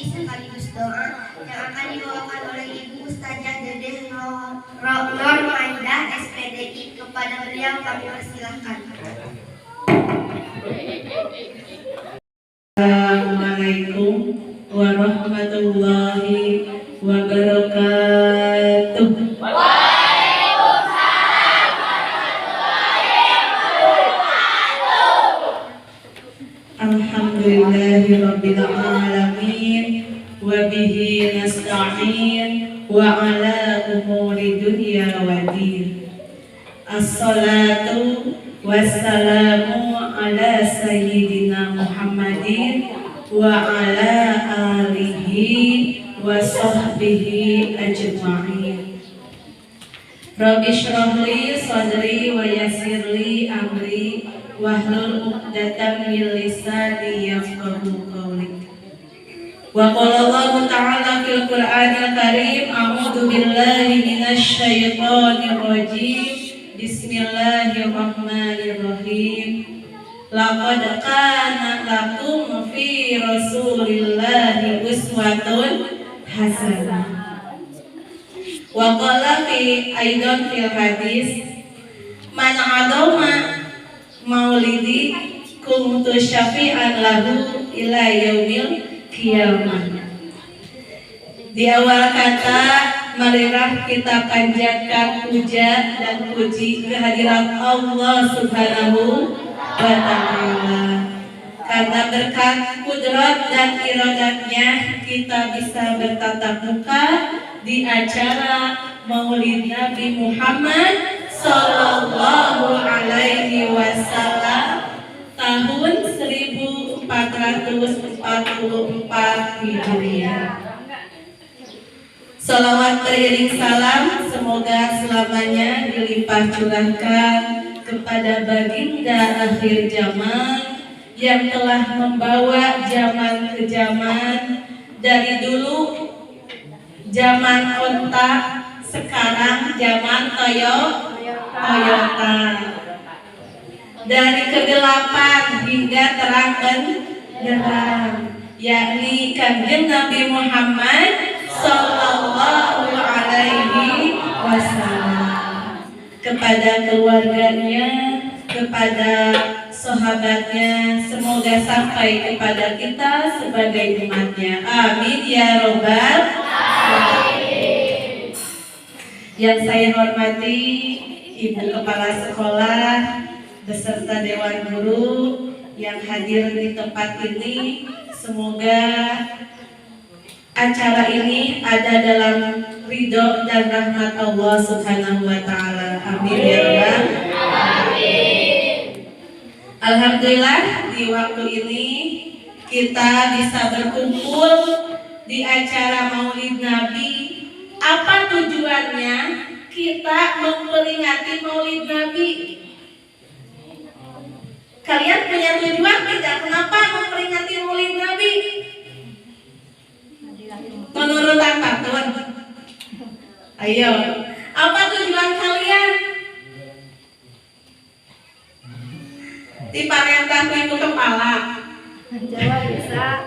puisi sekaligus doa yang akan dibawakan oleh Ibu Ustazah Dedeh Nur Maidah SPDI. Kepada beliau kami persilahkan. Assalamualaikum warahmatullahi wabarakatuh. Waalaikumsalam warahmatullahi wabarakatuh. Alhamdulillahirabbil alamin wa bihi nasta'in wa ala umuri dunya waddin. Assalatu wassalamu ala sayyidina Muhammadin wa ala alihi wa sahbihi ajma'in. Rabbi shrah li sadri wa yassir li amri wahlul 'uqdatam min lisani yafqahu qawli. Wa qala Allah ta'ala fil Qur'anil Karim, a'udzu billahi minasy syaithanir rajim. Bismillahirrahmanirrahim. Laqad kana lakum fi Rasulillahi uswatun hasanah. Wa qala fi aidan fil hadis, man 'adama maulidi kuntu syafi'an lahu ila yaumil qiyamah. Di awal kata, marilah kita panjatkan puja dan puji kehadirat Allah Subhanahu wa Ta'ala. Karena berkat kudrat dan iradatnya kita bisa bertatap muka di acara Maulid Nabi Muhammad Sallallahu Alaihi Wasallam tahun 1444 Hijriah. Salawat beriring salam semoga selamanya dilimpah curahkan kepada baginda akhir zaman yang telah membawa zaman ke zaman, dari dulu zaman onta, sekarang zaman Toyota, dari kegelapan hingga terang benderang, yakni Kanjeng Nabi Muhammad Sallallahu Alaihi Wasallam, kepada keluarganya, kepada sahabatnya, semoga sampai kepada kita sebagai umatnya. Amin ya robbal alamin. Yang saya hormati Ibu Kepala Sekolah beserta Dewan Guru yang hadir di tempat ini, semoga acara ini ada dalam ridho dan rahmat Allah Subhanahu wa Ta'ala. Amin ya rabbal alamin. Alhamdulillah, di waktu ini kita bisa berkumpul di acara Maulid Nabi. Apa tujuannya kita memperingati Maulid Nabi? Kalian punya tujuan tidak? Kenapa memperingati Maulid Nabi? Menurut apa, Tuan? Ayo, apa tujuan kalian? Di parentah Ibu Kepala. Jawab bisa.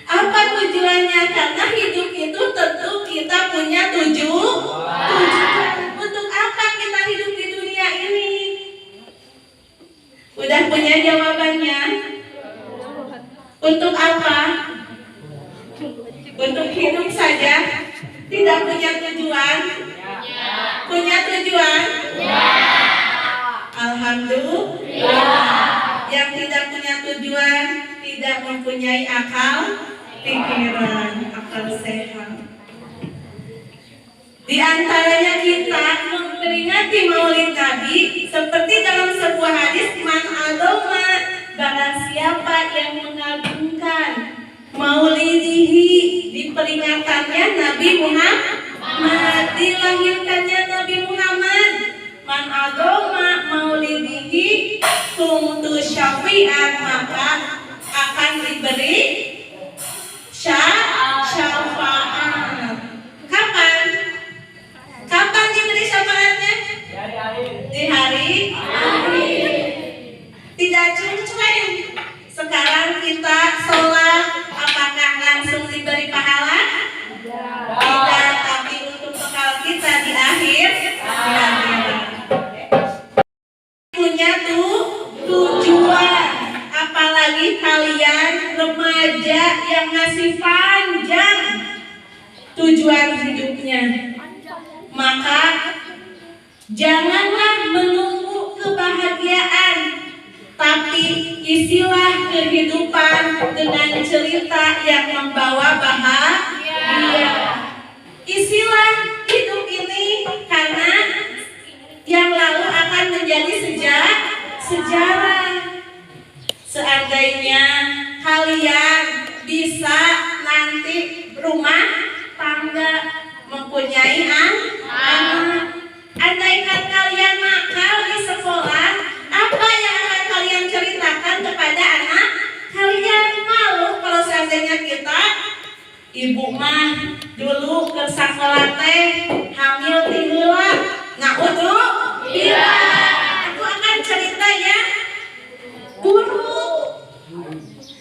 Apa tujuannya? Karena hidup itu tentu kita punya tujuan. Untuk apa kita hidup di dunia ini? Udah punya jawabannya? Untuk apa? Untuk hidup saja? Tidak punya tujuan? Punya tujuan? Alhamdulillah. Yang tidak punya tujuan tidak mempunyai akal pikiran, akal sehat. Di antaranya kita memperingati Maulid Nabi seperti dalam sebuah hadis, man adoma, barang siapa yang mengagungkan maulidihi, diperingatannya Nabi Muhammad, dilahirkannya Nabi Muhammad, man adoma maulidihi kuntu syafi'an, maka akan diberi syafaat. Kapan? Kapan diberi syafaatnya? Di hari tidak cukup. Sekarang kita sholat, apakah bagi kalian remaja yang masih panjang tujuan hidupnya. Maka janganlah menunggu kebahagiaan, tapi isilah kehidupan dengan cerita yang membawa bahagia. Isilah hidup ini karena yang lalu akan menjadi sejarah. Seandainya kalian bisa nanti rumah tangga, mempunyai anak, andaikan kalian nakal di sekolah, apa yang akan kalian ceritakan kepada anak kalian? Malu kalau seandainya kita ibu mah dulu ke sekolah teh hamil tinggal, nah udah iya, itu akan cerita ya buruk,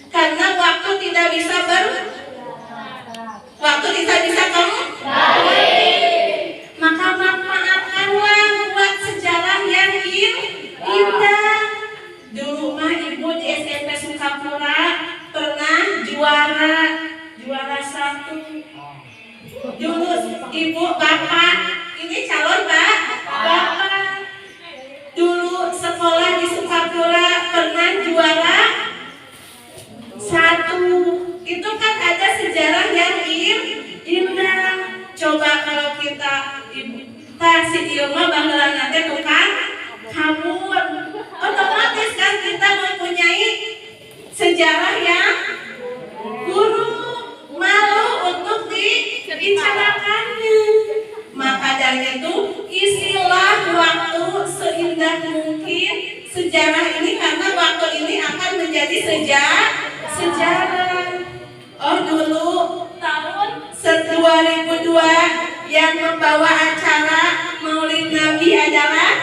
karena waktu tidak bisa kembali. Maka manfaatkanlah buat sejarah yang indah. Dulu mah ibu di SMP Sukapura pernah juara 1. Dulu ibu bapak ini calon bapak. Dulu sekolah di Sukapura pernah juara 1. Itu kan ada sejarah yang indah. Coba kalau kita si ilmu banggalan nanti tukang kabur, otomatis kan kita mempunyai sejarah yang buruk, malu untuk dibicarakannya. Maka dari itu isilah waktu seindah mungkin sejarah ini, karena waktu ini akan menjadi sejarah. Oh, dulu tahun 2002 yang membawa acara Maulid Nabi adalah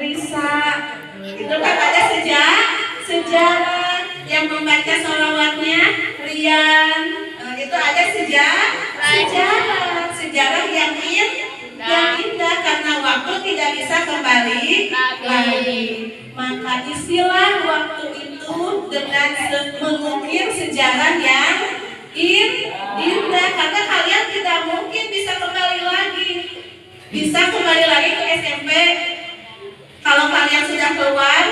Risa. Itu kan ada sejarah yang membaca sholawatnya Rian. Itu ada sejarah yang indah karena waktu tidak bisa kembali lagi. Maka isilah waktu itu dengan mengukir sejarah yang indah, karena kalian tidak mungkin bisa kembali lagi ke SMP. Kalau kalian sudah keluar,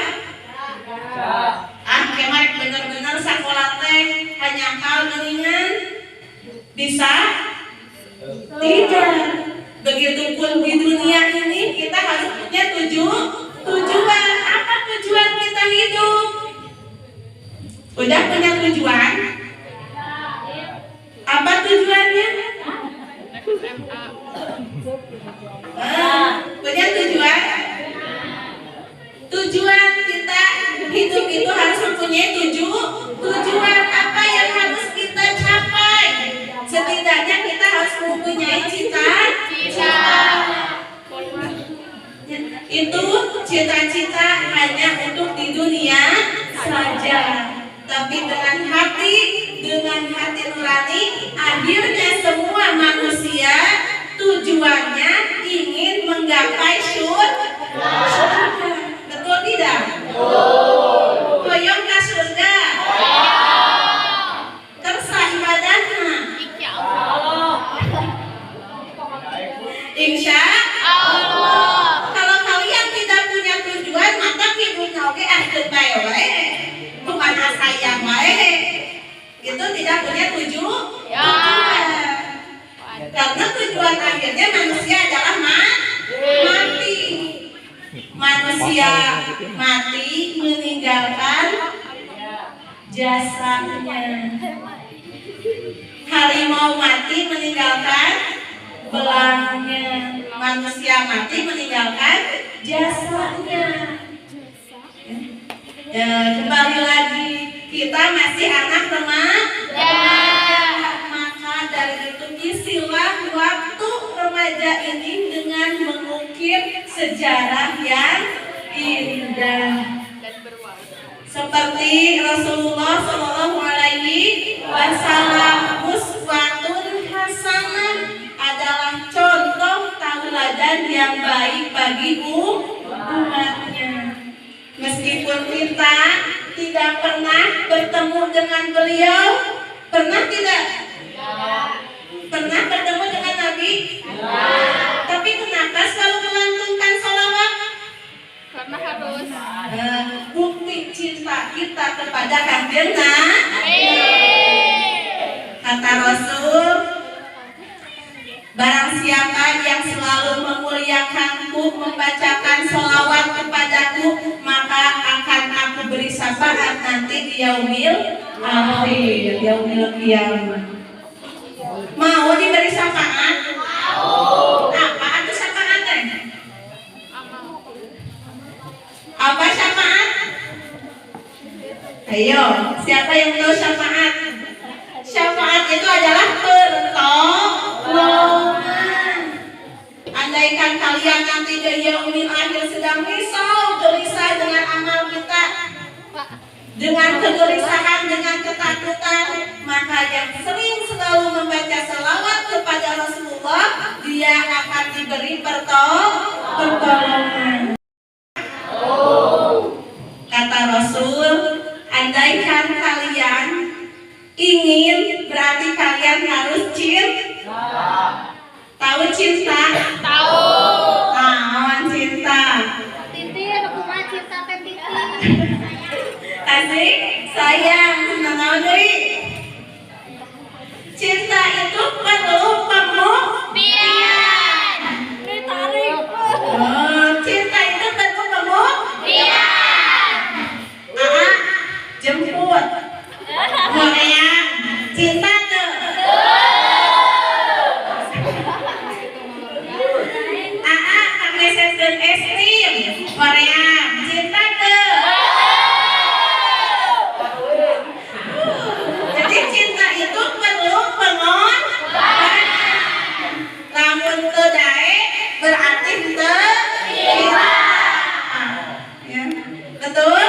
kemarin benar-benar sekolah teh hanya hal mendingan bisa tidak. Begitupun di dunia ini kita harus punya tujuan. Apa tujuan kita hidup? Udah punya tujuan? Apa tujuannya? Punya tujuan? Tujuan kita hidup itu harus mempunyai tujuan. Apa yang harus kita capai? Setidaknya kita harus mempunyai cita-cita. Itu cita-cita hanya untuk di dunia saja. Tapi dengan hati nurani, akhirnya semua manusia tujuannya ingin menggapai surga. Betul tidak? Hoyong ke surga. Tersa ibadahnya. Insya Allah. Kalau kalian tidak punya tujuan, maka hidupnya oke asli bae. Bukan sayang bae. Itu tidak punya tujuan. Karena tujuan akhirnya manusia adalah mati. Manusia mati meninggalkan jasanya. Harimau mati meninggalkan belangnya. Manusia mati meninggalkan jasanya. Kembali lagi, kita masih anak remaja. Maka dari itu isilah waktu remaja ini dengan mengukir sejarah yang indah. Seperti Rasulullah Shallallahu Alaihi Wasallam, uswatun hasanah adalah contoh tauladan yang baik bagi umatnya. Meskipun kita tidak pernah bertemu dengan beliau? Pernah tidak? Pernah bertemu dengan Nabi? Tapi kenapa selalu melantunkan sholawat? Karena harus. Bukti cinta kita kepada Kanjeng Nabi. Kata Rasul, barang siapa yang selalu memuliakanku, membacakan sholawat kepadaku, maka akan aku beri syafaat nanti di yaumil akhir, yaumil qiyamah. Mau diberi syafaat? Mau. Apa itu syafaatnya? Apa syafaat? Ayo, siapa yang tahu syafaat? Syafaat itu adalah pertolongan. Andaikan kalian nanti di yaumil akhir sedang risau, gelisah dengan amal kita, dengan kegelisahan, dengan ketakutan, maka yang sering selalu membaca selawat kepada Rasulullah, dia akan diberi pertolongan. Kata Rasul, andaikan kalian ingin, berarti kalian harus cinta. Tahu cinta? Tahu. Cinta. Titi, aku mah cinta teh Titi. Kasih, sayang, senang doi. Cinta itu perlu pembuktian. Ditarik. Cinta itu perlu pembuktian. Jemput. Korea, cinta tuh. Pakai sesen es krim. Korea, cinta tuh. Jadi cinta itu perlu pengorbanan. Namun kedae berarti cinta. Ya, betul?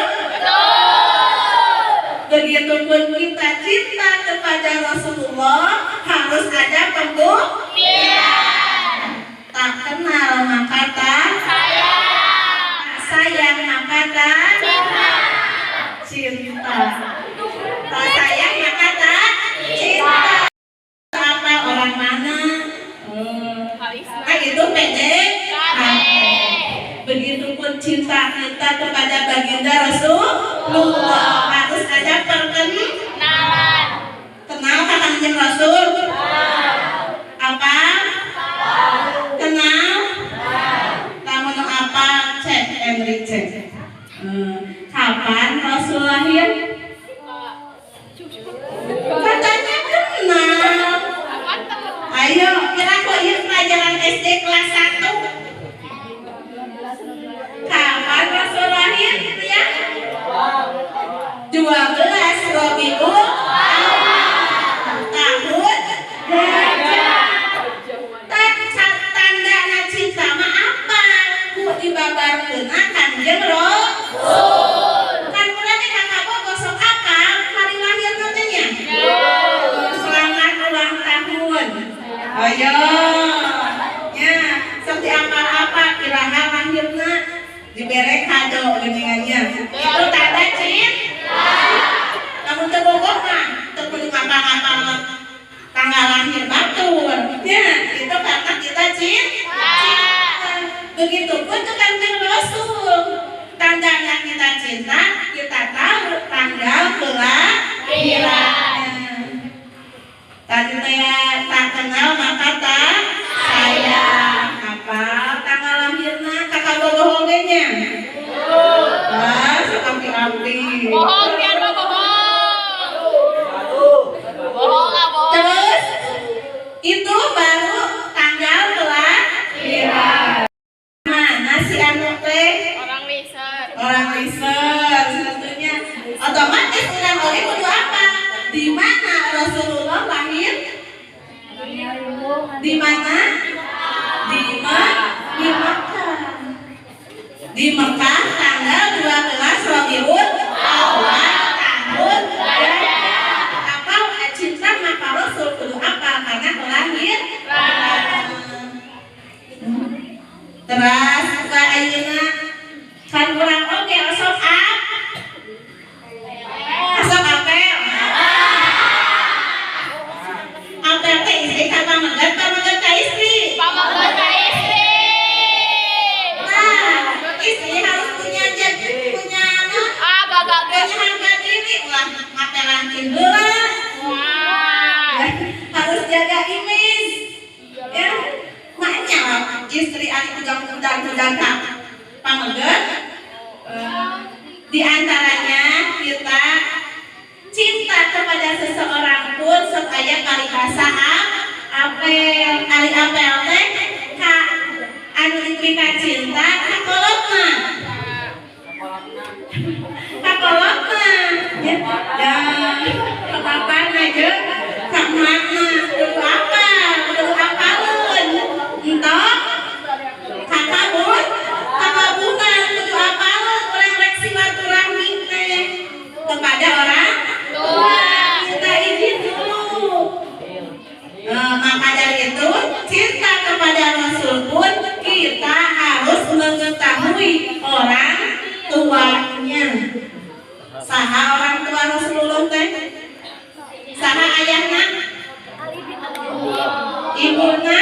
Begitupun kita cinta kepada Rasulullah harus ada pembuktian. Tak kenal maka tak sayang maka tak cinta. Tak sayang maka tak cinta. Apa orang mana? Nah itu pede. Begitupun cinta kita kepada baginda Rasulullah harus ada perkenalan. Kenal Kanjeng Rasul? Apa? Kenal? Kamu apa? Cek and recheck. Kapan Rasul lahir? Katanya kenal. Ayo, kira kok ini pelajaran SD kelas 1. Kapan Rasul lahir? Ya? 12 Rabiul tahun tanda cinta mah apa? Ku dibabarkeun Kanjeng Rasul. Kan berarti kakak gosok apa? Hari lahir nantinya. Selamat ulang tahun. Ayo. Ya, seperti apa kira-kira lahirna diberi kado geningannya. Itu tanda cinta. Kamu terbogoh mah, terpenuh apa-apa tanggal lahir batur. Ya, itu karena kita cinta. Begitupun itu Kanjeng Rasul. Tandanya kita cinta, kita tahu tanggal kelahiran. Tadi saya tak kenal maka tak sayang. Apa tanggal lahirnya kakak bogoh ogenya? Seperti apa? ieu heula. Wah. Harus jaga image. Ya, makanya istri anu udang-udang pamegeh. Di antaranya kita cinta kepada seseorang pun supaya paribasa apel teh ka anu implika cinta kakolotna ya kepapana aja kak makna kudu apaleun entok kakabunan kudu apaleun urang rek silaturahmi teh kepada orang tua kita izin dulu. Maka dari itu cinta kepada Rasul pun kita harus mengetahui orang tuanya. Saha orang tua Rasulullah teh? Saha ayahna? Ibuna?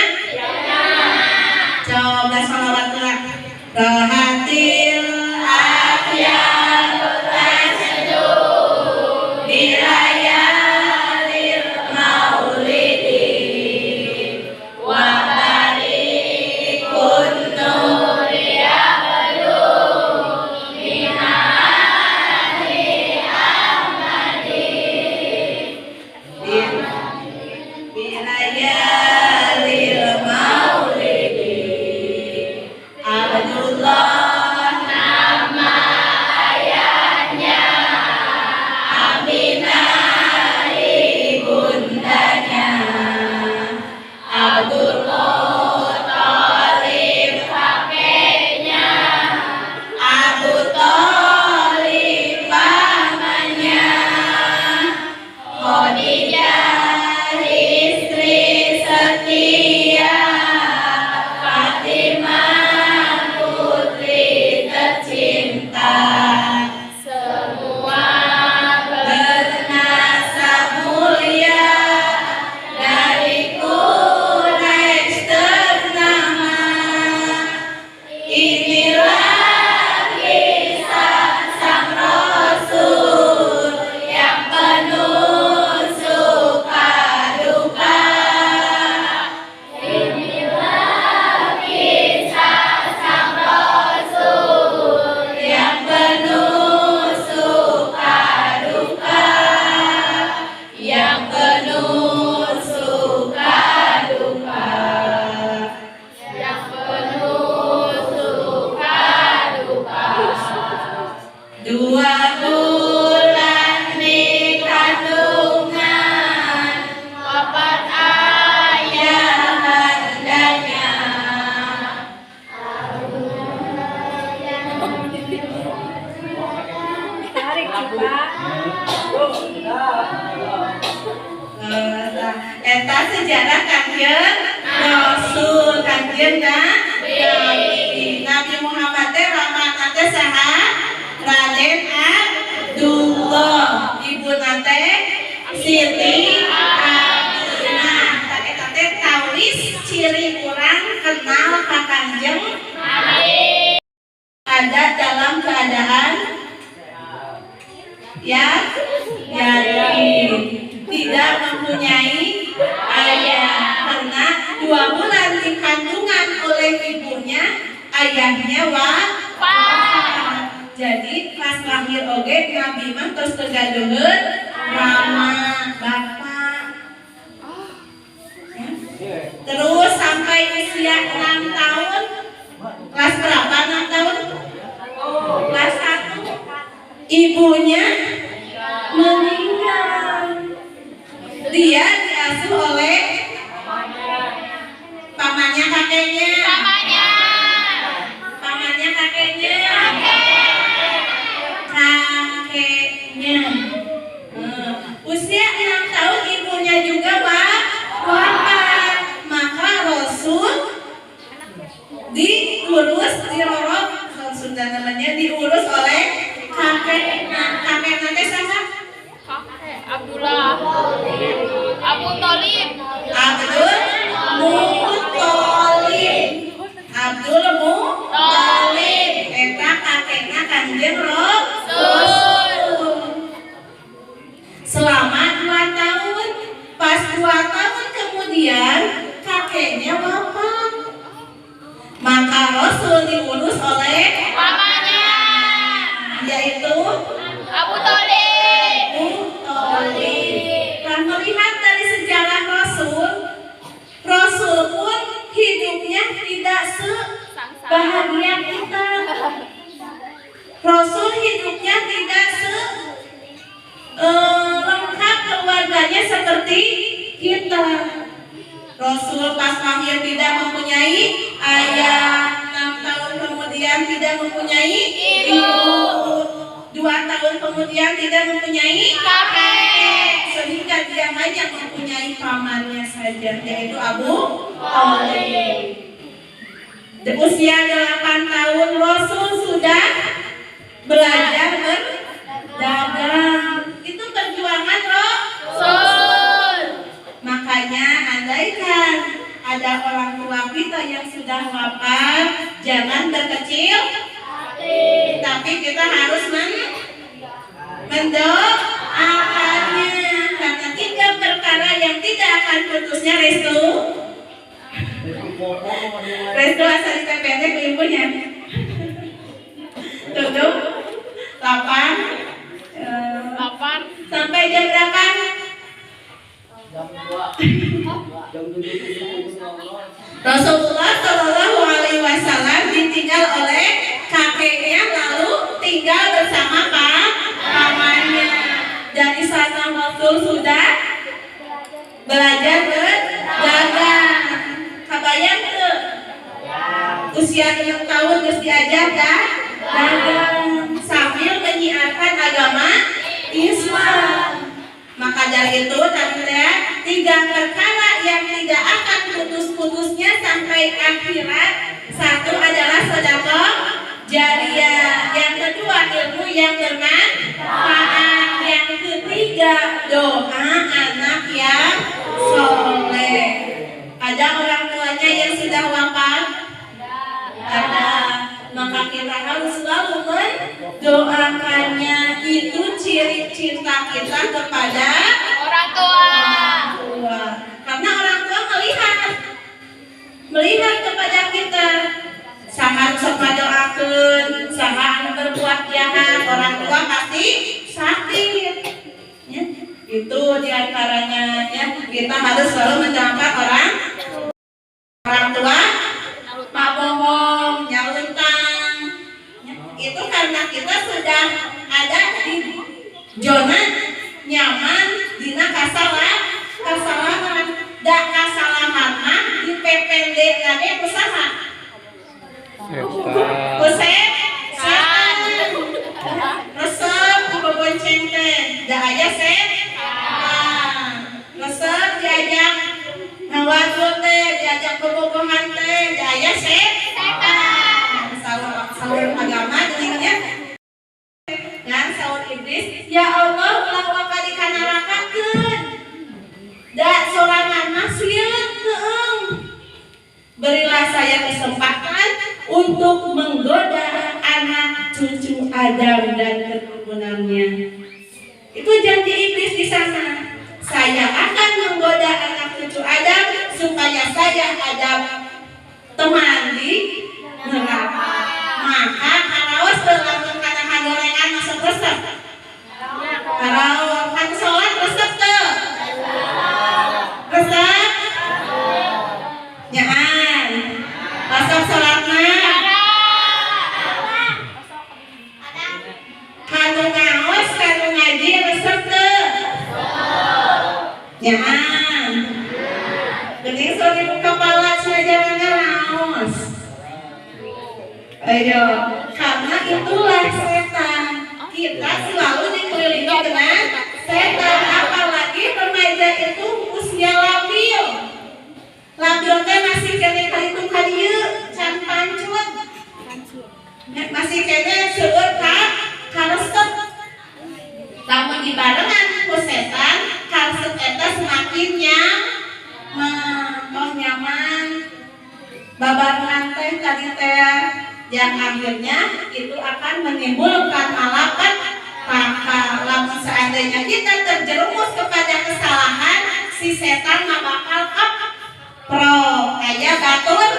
Coba sholawatullah. Rohatil afyal tasdu birayalil maulidi wa barikun nuri abadu minati ahmadi birayalil maulidi Abdullah nama ayahnya, Aminah ibundanya, Abdul Muthalib kakeknya, Abu Thalib pamannya, Khadijah istri setia, Fatimah putri tercinta, semua bernasab mulia dari Quraisy ternama. Inilah kisah sang Rasul yang penuh suka duka. Inilah kisah sang Rasul yang penuh suka duka, yang penuh suka duka, yang penuh suka duka. 2 bulan di kandungan, wafat ayah handanya. Eta sejarah kanjeun Rasul kanjeun Nabi Muhammad teh ramana teh saha? Raden Abdullah, ibuna teh Siti Aminah. Eta teh taulis ciri urang kenal ka Kanjeng Nabi. Ada dalam keadaan yatim, tidak mempunyai ayah karena 2 bulan di kandungan oleh ibunya, ayahnya wafat. Jadi pas lahir oge Nabi mah tos tegadeun mama bapak. Terus sampai usia 6 tahun. Kelas berapa 6 tahun? Kelas 1. Ibunya meninggal. Dia diasuh oleh pamannya kakeknya. Pamannya kakeknya. Usia 6 tahun ibunya juga wafat. Maka Rasul diurus Sunda namanya diurus oleh kakeknya. Kakeknya teh siapa? Abdullah. Abu Thalib. Abdul Muthalib. Abdul Muthalib. Eta kakeknya Kanjeng Rasul. Selama Pas 2 tahun kemudian kakeknya wafat. Maka Rasul diurus oleh Pamannya. yaitu Abu Thalib. Abu Thalib. Dan melihat dari sejarah Rasul pun hidupnya tidak sebahagia kita. Rasul hidupnya tidak lengkap keluarganya seperti kita. Rasul pas lahir tidak mempunyai ayah, 6 tahun kemudian tidak mempunyai ibu, 2 tahun kemudian tidak mempunyai kakek, sehingga dia hanya mempunyai pamannya saja, yaitu Abu Thalib. Di usia 8 tahun Rasul sudah belajar berdagang. Itu perjuangan Rasul. Makanya andaikan ada orang tua kita yang sudah wafat, jangan berkecil hati, tapi kita harus mendoakannya, karena 3 perkara yang tidak akan putusnya restu asal PPT ke ibunya. Tutup 8 sampai jam berapa? Rasulullah Shallallahu Alaihi Wasallam ditinggal oleh kakeknya, lalu tinggal bersama pamannya. Dari sana Rasul sudah belajar berdagang. Kabayang ke usia 6 tahun terus diajar dagang sambil menyiarkan agama Islam. Maka dari itu tadi lihat 3 perkara yang tidak akan putus-putusnya sampai akhirat. 1 adalah sedekah jariyah, yang kedua ilmu yang bermanfaat, yang ketiga doa anak yang soleh. Ada orang tuanya yang sudah wafat? Ada. Maka kita harus selalu mendoakannya. Itu ciri cinta kita kepada Orang tua. Karena orang tua melihat kepada kita. Sangat suka doakan, sangat berbuat jahat, orang tua pasti sakit. Ya, itu diantaranya ya, kita harus selalu mendoakan orang tua. Pak bohong, nyalutang, itu karena kita sudah ada di zona nyaman, dina kasalahan, dak kasalahan mah di PPD nade usaha. Setan, resep bobonceng teh, dak aya setan, resep diajak ngawatut teh, diajak bobogohan teh, dak aya setan. Saur agama geuninnya ngan saur iblis, ya Allah ulah wakal di kanarakakeun. Da sorangan mah sieun keung. Berilah saya kesempatan untuk menggoda anak cucu Adam dan keturunannya. Itu janji iblis di sana. Saya akan menggoda anak cucu Adam supaya saya ada teman di neraka. Maka karaos berlangsung karena gorengan masuk resep. Kalau kan sholat resep tuh. Resep. Nyaan. Resep sholatnya. Kanu ngaos, kanu ngaji resep tuh. Nyaan. Jadi sorry kepala saya jangan ngaos. Ayo, karena itulah setan. Kita selalu dikelilingi dengan setan. Apalagi remaja itu usia labil. Labil teh masih kene kalitu kadieu, can pancut. Masih kene seueur karesep. Lamun dibarengan ku setan, karesep eta semakin nyaman. Babarengan teh tadi teh yang akhirnya itu akan menimbulkan malapetaka. Lamun seandainya kita terjerumus kepada kesalahan, si si setan mah bakal pro kayak batur.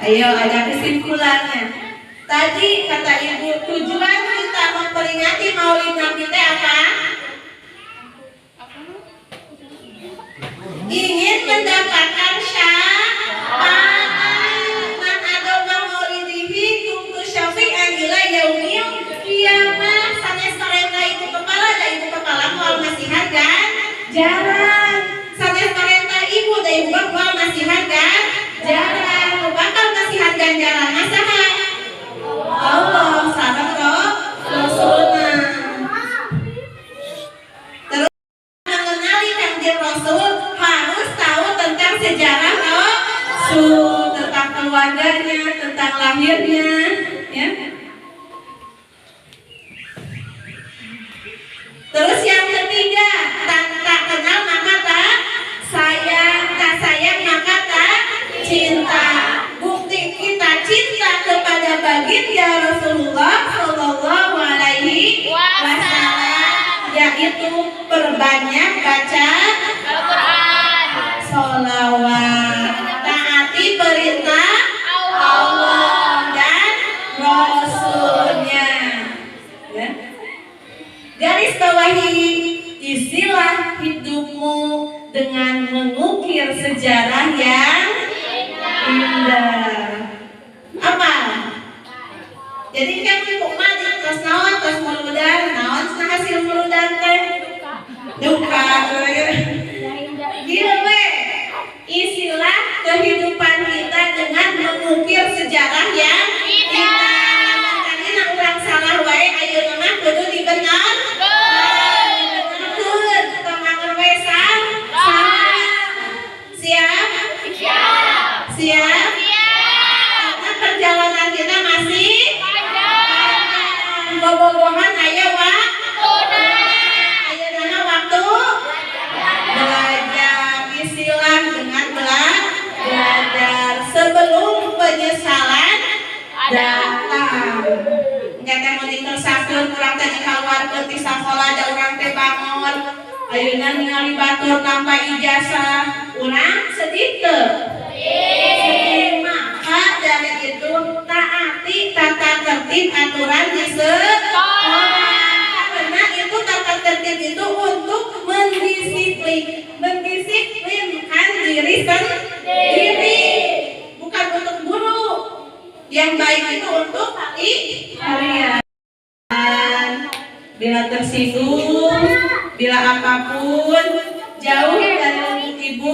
Ayo ada kesimpulannya. Tadi kata ibu, tujuan kita memperingati Maulid Nabi teh apa? Ingin mendapatkan syafaat. Man adoma maulidihi kuntu syafi'an ila yaumil qiyamah. Sanes karena ibu kepala dan ibu kepala moal masihan dan jalan. Sanes karena ibu dan ibu moal masihan dan jalan. Bakal masihan dan jalan masaha Allah sareng Rasulna. Terus mengenali Kanjeng Rasul harus tahu tentang sejarah Rasul, tentang keluarganya, tentang lahirnya, ya. Terus yang ketiga, tak kenal maka tak sayang, tak sayang maka tak cinta. Bukti kita cinta kepada baginda Rasulullah Shallallahu Alaihi Wasallam yaitu perbanyak baca Al-Quran. sholawat, taati perintah Allah dan Rasulnya. Ya. Garis bawahi istilah hidupmu dengan mengukir sejarah yang indah. Apa? Jadi kan kok mah terus naon terus muludan naon hasil muludan teh duka. Gitu we. Istilah kehidupan kita dengan mengukir sejarah yang indah. Tadi nak urang salah wae ayeuna mah kudu dibener. Benerkeun tong we salah. Siap? Siap? Karena perjalanan kita masih panjang. Bobogohan aya waktu. Ayeuna waktu belajar. Istilah dengan belajar sebelum penyesalan datang. Engke mau ditersakeun urang teh dikaluarkeun ti sakola da urang teh bangun. Ayeuna ningali batur tanpa ijazah. Urang sedih teu? Maka dari itu taati tata tertib aturan di sekolah. Karena itu tata tertib itu untuk mendisiplinkan diri sendiri, bukan untuk guru. Yang baik itu untuk kalian. Bila tersinggung, bila apapun, jauh dari ibu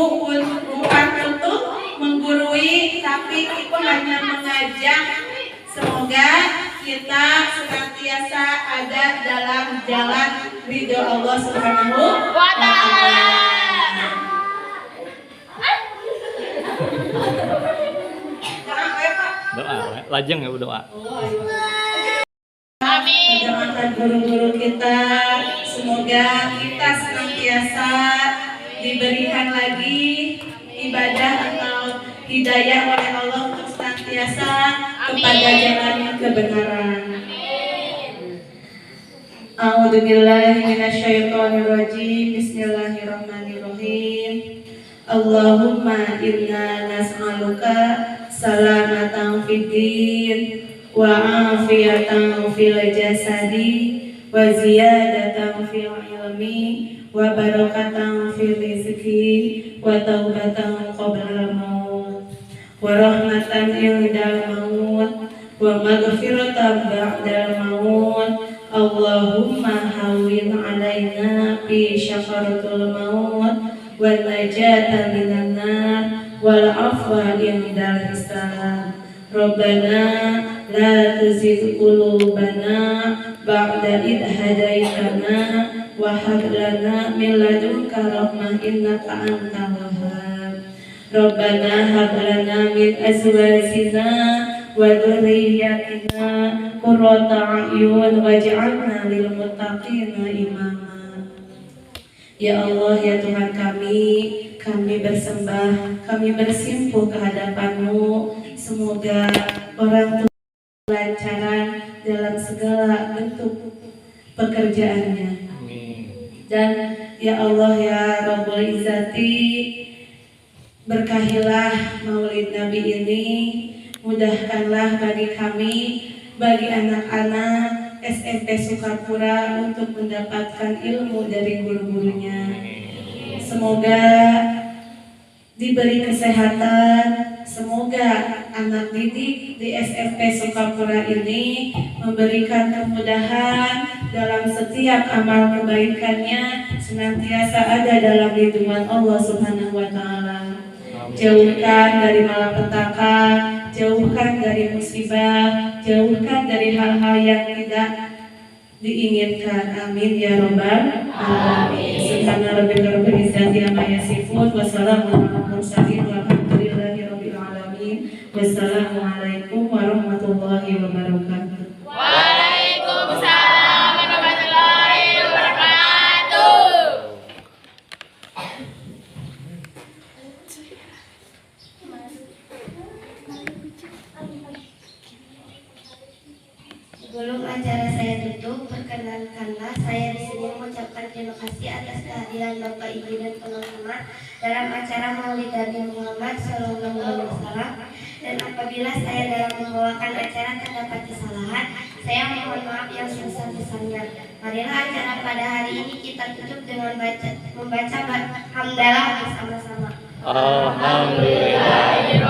bukan untuk menggurui, tapi ibu hanya mengajak. Semoga kita senantiasa ada dalam jalan ridho Allah Subhanahu wa Ta'ala. Doa, lajeng ya doa. Amin. Mendoakan guru-guru kita, semoga kita senantiasa diberikan lagi ibadah atau hidayah oleh Allah untuk senantiasa kepada jalan yang kebenaran. A'udzubillahi minasyaitonirrajim. Bismillahirrahmanirrahim. Allahumma inna nas'aluka salamatan fid din wa afiyatan fil jasadi wa ziyadatan fil ilmi wa barakatan fil rizqi wa taubatan qabla maut wa rahmatan indal maut wa maghfiratan ba'dal maut. Allahumma hawwin alaina fi syafaratul maut wa najatan minan nar wal afwa indal hisab. Rabbana la tuzigh qulubana ba'da idh hadaitana wa hab lana min ladunka rahmah innaka antal wahhab. Rabbana hab lana min azwajina wa dhurriyyatina qurrata a'yun waj'alna lil muttaqina imama. Ya Allah, ya Tuhan kami bersembah, kami bersimpuh ke hadapan-Mu. Semoga orang tua lancaran dalam segala bentuk pekerjaannya. Dan ya Allah ya Rabbul Izzati, berkahilah maulid Nabi ini, mudahkanlah bagi kami, bagi anak-anak SMP Sukapura untuk mendapatkan ilmu dari guru-gurunya. Semoga diberi kesehatan, semoga anak didik di SMP Sukapura ini memberikan kemudahan dalam setiap amal kebaikannya, senantiasa ada dalam lindungan Allah Subhanahu wa Ta'ala. Jauhkan dari malapetaka, jauhkan dari musibah, jauhkan dari hal-hal yang tidak diinginkan. Amin ya Rabbal alamin. Subhana rabbika rabbil izzati amma yasifun, wassalamu ala mursalin, walhamdulillahi rabbil alamin. Wassalamualaikum warahmatullahi wabarakatuh. Waalaikumsalam warahmatullahi wabarakatuh. Sebelum acara saya tutup, perkenankanlah saya di sini mengucapkan terima kasih atas kehadiran Bapak Ibu dan teman-teman dalam acara Maulid Nabi Muhammad SAW. Dan apabila saya dalam membawakan acara terdapat kesalahan, saya mohon maaf yang sebesar-besarnya. Marilah acara pada hari ini kita tutup dengan membaca hamdalah bersama-sama. Alhamdulillah.